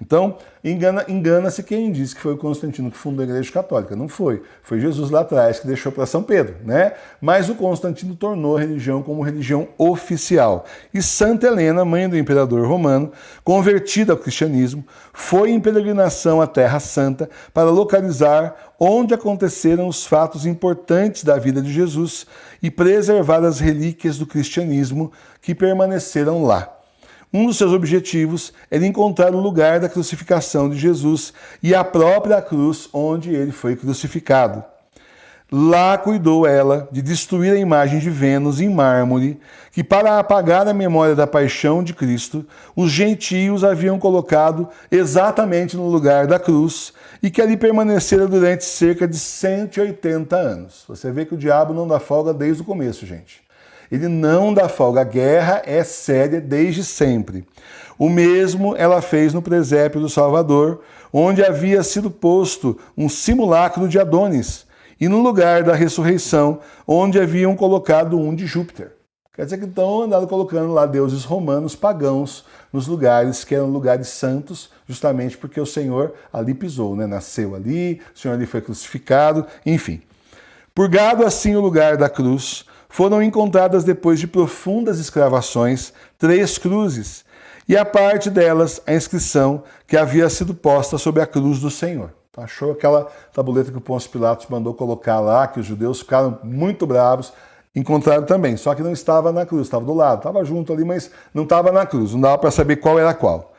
Então, engana-se quem diz que foi o Constantino que fundou a Igreja Católica. Não foi. Foi Jesus lá atrás que deixou para São Pedro, né? Mas o Constantino tornou a religião como religião oficial. E Santa Helena, mãe do imperador romano, convertida ao cristianismo, foi em peregrinação à Terra Santa para localizar onde aconteceram os fatos importantes da vida de Jesus e preservar as relíquias do cristianismo que permaneceram lá. Um dos seus objetivos era encontrar o lugar da crucificação de Jesus e a própria cruz onde ele foi crucificado. Lá cuidou ela de destruir a imagem de Vênus em mármore, que para apagar a memória da paixão de Cristo, os gentios haviam colocado exatamente no lugar da cruz e que ali permanecera durante cerca de 180 anos. Você vê que o diabo não dá folga desde o começo, gente. Ele não dá folga. A guerra é séria desde sempre. O mesmo ela fez no presépio do Salvador, onde havia sido posto um simulacro de Adonis, e no lugar da ressurreição, onde haviam colocado um de Júpiter. Quer dizer que então andaram colocando lá deuses romanos pagãos nos lugares que eram lugares santos, justamente porque o Senhor ali pisou, né? Nasceu ali, o Senhor ali foi crucificado, enfim. Purgado assim o lugar da cruz, foram encontradas depois de profundas escavações 3 cruzes, e a parte delas a inscrição que havia sido posta sobre a cruz do Senhor. Achou aquela tabuleta que o Pôncio Pilatos mandou colocar lá, que os judeus ficaram muito bravos, encontraram também, só que não estava na cruz, estava do lado, estava junto ali, mas não estava na cruz, não dava para saber qual era qual.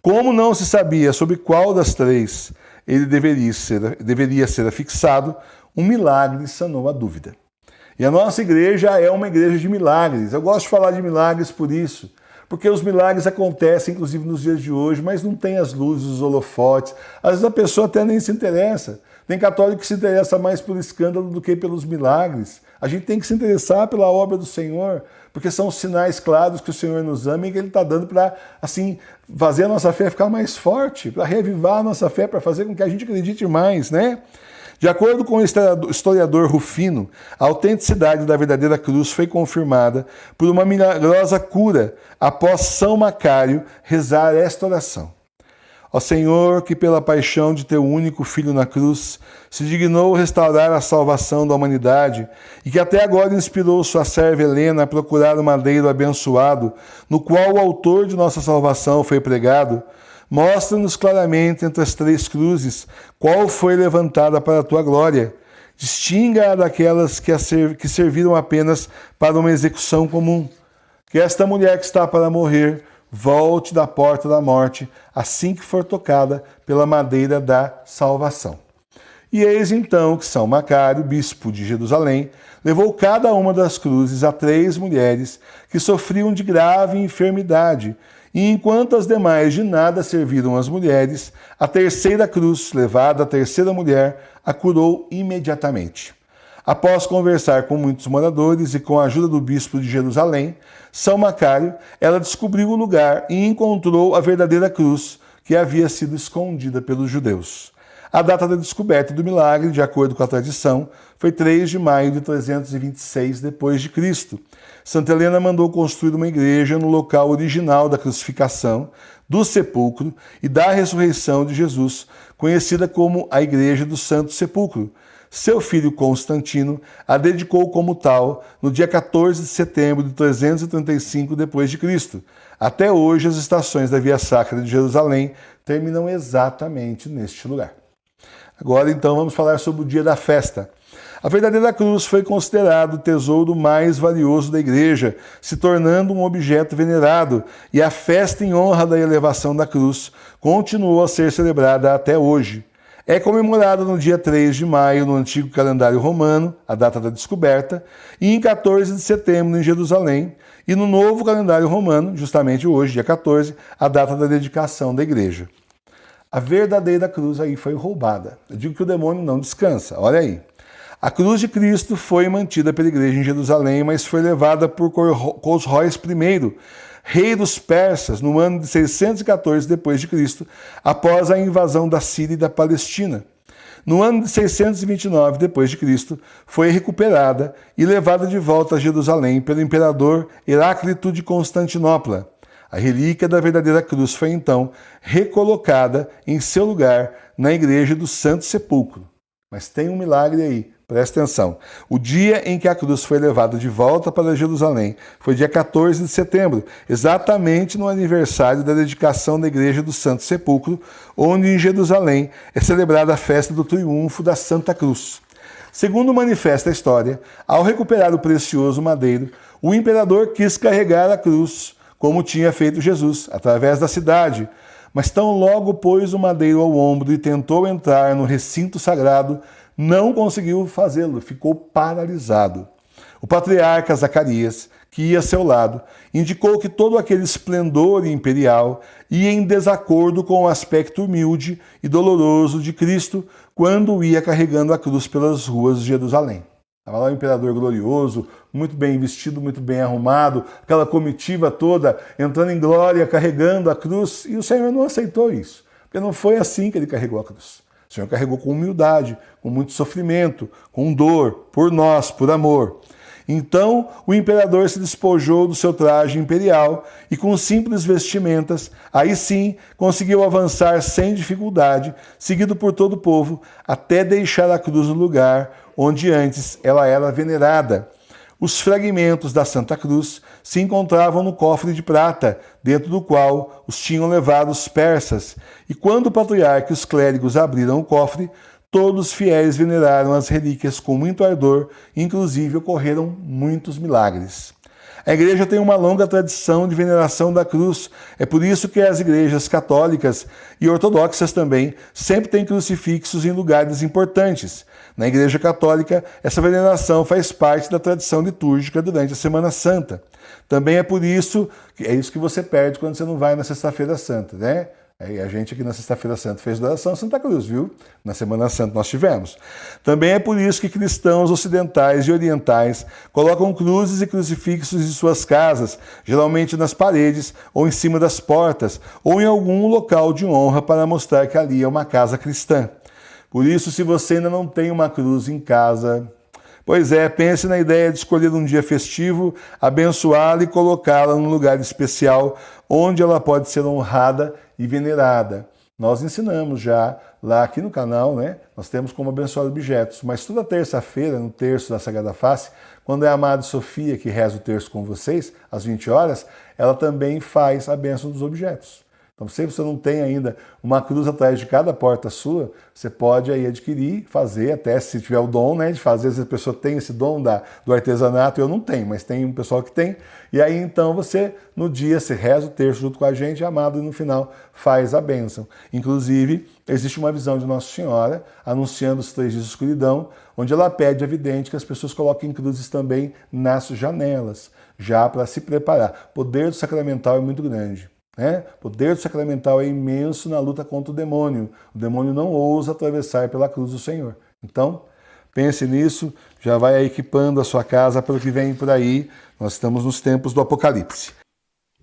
Como não se sabia sobre qual das 3 ele deveria ser afixado, um milagre sanou a dúvida. E a nossa igreja é uma igreja de milagres. Eu gosto de falar de milagres por isso, porque os milagres acontecem, inclusive nos dias de hoje, mas não tem as luzes, os holofotes. Às vezes a pessoa até nem se interessa. Tem católico que se interessa mais pelo escândalo do que pelos milagres. A gente tem que se interessar pela obra do Senhor, porque são sinais claros que o Senhor nos ama e que Ele está dando para, assim, fazer a nossa fé ficar mais forte, para reavivar a nossa fé, para fazer com que a gente acredite mais, né? De acordo com o historiador Rufino, a autenticidade da verdadeira cruz foi confirmada por uma milagrosa cura após São Macário rezar esta oração. Ó Senhor, que pela paixão de teu único Filho na cruz se dignou restaurar a salvação da humanidade e que até agora inspirou sua serva Helena a procurar o madeiro abençoado, no qual o autor de nossa salvação foi pregado, mostra-nos claramente entre as 3 cruzes qual foi levantada para a tua glória. Distinga-a daquelas que serviram apenas para uma execução comum. Que esta mulher que está para morrer volte da porta da morte assim que for tocada pela madeira da salvação. E eis então que São Macário, bispo de Jerusalém, levou cada uma das cruzes a 3 mulheres que sofriam de grave enfermidade, e enquanto as demais de nada serviram as mulheres, a terceira cruz, levada à terceira mulher, a curou imediatamente. Após conversar com muitos moradores e com a ajuda do bispo de Jerusalém, São Macário, ela descobriu o lugar e encontrou a verdadeira cruz que havia sido escondida pelos judeus. A data da descoberta do milagre, de acordo com a tradição, foi 3 de maio de 326 d.C. Santa Helena mandou construir uma igreja no local original da crucificação, do sepulcro e da ressurreição de Jesus, conhecida como a Igreja do Santo Sepulcro. Seu filho Constantino a dedicou como tal no dia 14 de setembro de 335 d.C. Até hoje, as estações da Via Sacra de Jerusalém terminam exatamente neste lugar. Agora, então, vamos falar sobre o dia da festa. A verdadeira cruz foi considerado o tesouro mais valioso da igreja, se tornando um objeto venerado, e a festa em honra da elevação da cruz continuou a ser celebrada até hoje. É comemorada no dia 3 de maio no antigo calendário romano, a data da descoberta, e em 14 de setembro em Jerusalém, e no novo calendário romano, justamente hoje, dia 14, a data da dedicação da igreja. A verdadeira cruz aí foi roubada. Eu digo que o demônio não descansa, olha aí. A cruz de Cristo foi mantida pela igreja em Jerusalém, mas foi levada por Cosróis I, rei dos persas, no ano de 614 d.C., após a invasão da Síria e da Palestina. No ano de 629 d.C., foi recuperada e levada de volta a Jerusalém pelo imperador Heráclito de Constantinopla. A relíquia da verdadeira cruz foi então recolocada em seu lugar na igreja do Santo Sepulcro. Mas tem um milagre aí, presta atenção. O dia em que a cruz foi levada de volta para Jerusalém foi dia 14 de setembro, exatamente no aniversário da dedicação da igreja do Santo Sepulcro, onde em Jerusalém é celebrada a festa do triunfo da Santa Cruz. Segundo manifesta a história, ao recuperar o precioso madeiro, o imperador quis carregar a cruz, como tinha feito Jesus, através da cidade. Mas tão logo pôs o madeiro ao ombro e tentou entrar no recinto sagrado, não conseguiu fazê-lo, ficou paralisado. O patriarca Zacarias, que ia a seu lado, indicou que todo aquele esplendor imperial ia em desacordo com o aspecto humilde e doloroso de Cristo quando ia carregando a cruz pelas ruas de Jerusalém. Estava lá o imperador glorioso, muito bem vestido, muito bem arrumado, aquela comitiva toda entrando em glória, carregando a cruz, e o Senhor não aceitou isso, porque não foi assim que ele carregou a cruz. O Senhor carregou com humildade, com muito sofrimento, com dor, por nós, por amor. Então o imperador se despojou do seu traje imperial e com simples vestimentas, aí sim conseguiu avançar sem dificuldade, seguido por todo o povo, até deixar a cruz no lugar onde antes ela era venerada. Os fragmentos da Santa Cruz se encontravam no cofre de prata, dentro do qual os tinham levado os persas. E quando o patriarca e os clérigos abriram o cofre, todos os fiéis veneraram as relíquias com muito ardor, inclusive ocorreram muitos milagres. A igreja tem uma longa tradição de veneração da cruz. É por isso que as igrejas católicas e ortodoxas também sempre têm crucifixos em lugares importantes. Na igreja católica, essa veneração faz parte da tradição litúrgica durante a Semana Santa. Também é por isso que é isso que você perde quando você não vai na Sexta-feira Santa, né? A gente aqui na Sexta-feira Santa fez oração Santa Cruz, viu? Na Semana Santa nós tivemos. Também é por isso que cristãos ocidentais e orientais colocam cruzes e crucifixos em suas casas, geralmente nas paredes ou em cima das portas, ou em algum local de honra para mostrar que ali é uma casa cristã. Por isso, se você ainda não tem uma cruz em casa, pois é, pense na ideia de escolher um dia festivo, abençoá-la e colocá-la num lugar especial, onde ela pode ser honrada e venerada. Nós ensinamos já lá aqui no canal, né? Nós temos como abençoar objetos, mas toda terça-feira, no terço da Sagrada Face, quando é a Amada Sofia que reza o terço com vocês, às 20 horas, ela também faz a bênção dos objetos. Então, se você não tem ainda uma cruz atrás de cada porta sua, você pode aí adquirir, fazer, até se tiver o dom, né, de fazer. Às vezes a pessoa tem esse dom do artesanato, eu não tenho, mas tem um pessoal que tem. E aí, então, você, no dia, você reza o terço junto com a gente, amado, e no final faz a bênção. Inclusive, existe uma visão de Nossa Senhora, anunciando os 3 dias de escuridão, onde ela pede, evidente, que as pessoas coloquem cruzes também nas janelas, já para se preparar. O poder do sacramental é muito grande. O poder do sacramental é imenso na luta contra o demônio. O demônio não ousa atravessar pela cruz do Senhor. Então, pense nisso, já vai equipando a sua casa para o que vem por aí. Nós estamos nos tempos do Apocalipse.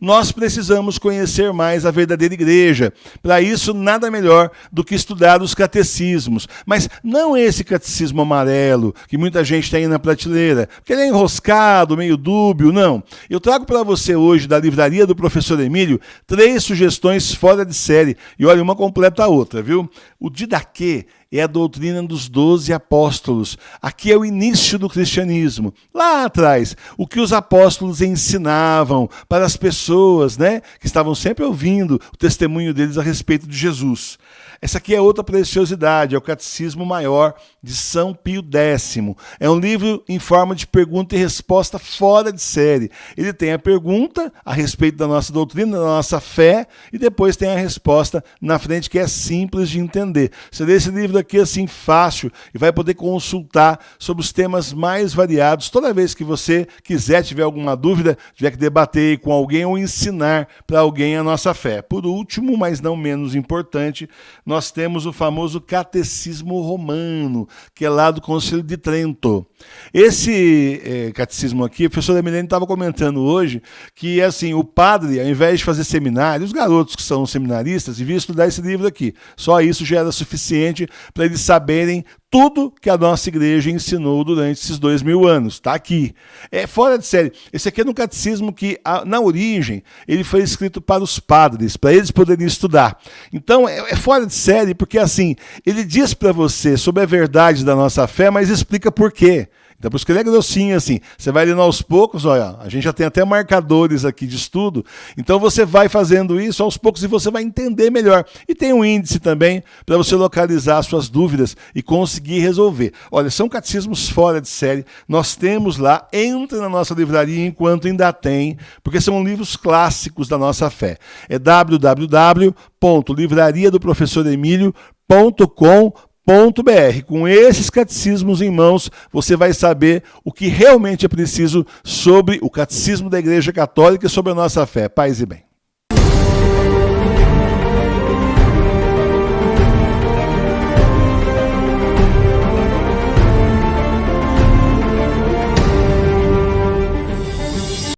Nós precisamos conhecer mais a verdadeira igreja. Para isso, nada melhor do que estudar os catecismos. Mas não esse catecismo amarelo, que muita gente tem aí na prateleira, porque ele é enroscado, meio dúbio, não. Eu trago para você hoje, da livraria do professor Emílio, 3 sugestões fora de série. E olha, uma completa a outra, viu? O Didaquê é a doutrina dos 12 apóstolos. Aqui é o início do cristianismo. Lá atrás, o que os apóstolos ensinavam para as pessoas, né, que estavam sempre ouvindo o testemunho deles a respeito de Jesus. Essa aqui é outra preciosidade, é o Catecismo Maior de São Pio X. É um livro em forma de pergunta e resposta fora de série. Ele tem a pergunta a respeito da nossa doutrina, da nossa fé, e depois tem a resposta na frente, que é simples de entender. Você lê esse livro aqui assim fácil e vai poder consultar sobre os temas mais variados. Toda vez que você quiser, tiver alguma dúvida, tiver que debater com alguém ou ensinar para alguém a nossa fé. Por último, mas não menos importante, nós temos o famoso Catecismo Romano, que é lá do Concílio de Trento. Esse catecismo aqui, o professor Emiliano estava comentando hoje, que assim, o padre, ao invés de fazer seminário, os garotos que são seminaristas, deviam estudar esse livro aqui. Só isso já era suficiente para eles saberem tudo que a nossa igreja ensinou durante esses 2000 anos. Está aqui. É fora de série. Esse aqui é um catecismo que, na origem, ele foi escrito para os padres, para eles poderem estudar. Então, é fora de série, porque assim, ele diz para você sobre a verdade da nossa fé, mas explica por quê. Então, por isso que ele é grossinho assim. Você vai lendo aos poucos, olha, a gente já tem até marcadores aqui de estudo. Então, você vai fazendo isso aos poucos e você vai entender melhor. E tem um índice também para você localizar as suas dúvidas e conseguir resolver. Olha, são catecismos fora de série. Nós temos lá, entra na nossa livraria enquanto ainda tem, porque são livros clássicos da nossa fé. É www.livrariadoprofessoremilio.com.br. Com esses catecismos em mãos, você vai saber o que realmente é preciso sobre o catecismo da Igreja Católica e sobre a nossa fé. Paz e bem.